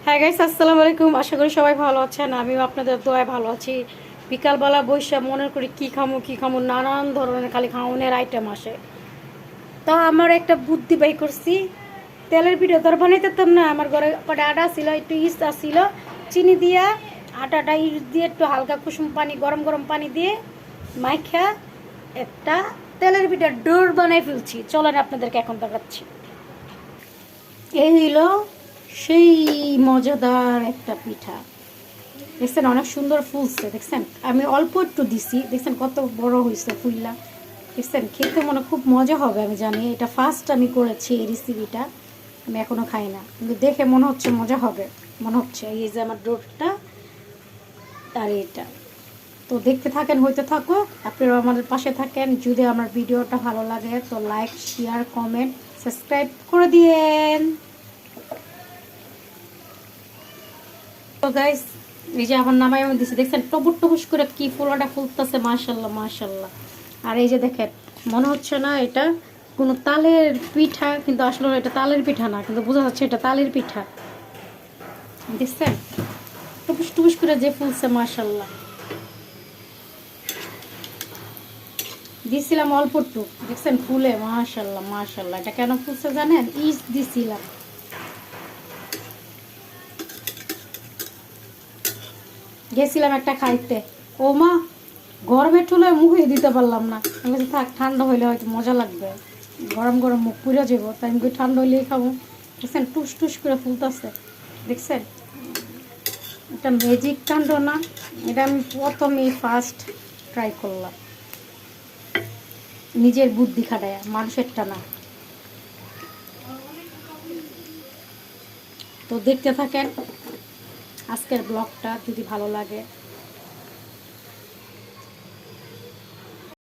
হ্যাঁ গাইস, আসসালামু আলাইকুম। আশা করি সবাই ভালো আছেন। আমিও আপনাদের দোয়ায় ভালো আছি। বিকালবেলা বৈশা মনে করি কি খামু নানান ধরনের খালি খাওয়ানোর আইটেম আসে। তা আমার একটা বুদ্ধি বাই করছি। তেলের পিঠা তো আর বানাইতাম না। আমার ঘরে কটা আটা ছিল, একটু ইস্ট ছিল, চিনি দিয়া আটাটা ইস্ট দিয়ে একটু হালকা কুসুম পানি, গরম গরম পানি দিয়ে মাইখা একটা তেলের পিঠার ডোর বানাই ফেলছি। চলেন আপনাদেরকে এখন দেখাচ্ছি। এই হইল সেই মজাদার একটা পিঠা। দেখছেন অনেক সুন্দর ফুলছে, দেখছেন আমি অল্প একটু দিছি, দেখছেন কত বড় হয়েছে ফুললা। দেখছেন খেতে মনে খুব মজা হবে, আমি জানি। এটা ফার্স্ট আমি করেছি এই রেসিপিটা, আমি এখনো খাই না, কিন্তু দেখে মনে হচ্ছে মজা হবে। মনে হচ্ছে এই যে আমার ডোরটা আর এটা। তো দেখতে থাকেন, হইতে থাকো, আপনারা আমাদের পাশে থাকেন। যদি আমার ভিডিওটা ভালো লাগে তো লাইক, শেয়ার, কমেন্ট, সাবস্ক্রাইব করে দিয়েন। তো গাইস, এই যে আমার নামাই আমি দিছি, দেখছেন টবুস টবুস করে কি ফুলটা ফুলতেছে, মাশাল্লাহ মাশাল্লাহ। আর এই যে দেখেন, মনে হচ্ছে না এটা কোনো তালের পিঠা, কিন্তু আসলে এটা তালের পিঠা না, কিন্তু বোঝা যাচ্ছে এটা তালের পিঠা। দেখছেন টুপুস টুপুস করে যে ফুলছে, মাশাল্লাহ। দিছিলাম অল্প একটু, দেখছেন ফুলে, মাশাল্লাহ মাশাল্লাহ। এটা কেন ফুলছে জানেন? ইস্ট দিছিলাম। গেছিলাম একটা খাইতে, ও মা, গরমের চুলায় মুখে দিতে পারলাম না। আমি বলছি থাক, ঠান্ডা হইলে হয়তো মজা লাগবে, গরম গরম মুখ পুড়ে যাবো, তাই আমি ঠান্ডা হইলেই খাবো। দেখছেন টুস টুস করে ফুলতেছে, দেখছেন এটা ম্যাজিক কাণ্ড না? এটা আমি প্রথমেই ফার্স্ট ট্রাই করলাম, নিজের বুদ্ধি খাটায়, মানুষেরটা না। তো দেখতে থাকেন আজকের ব্লগটা, যদি ভালো লাগে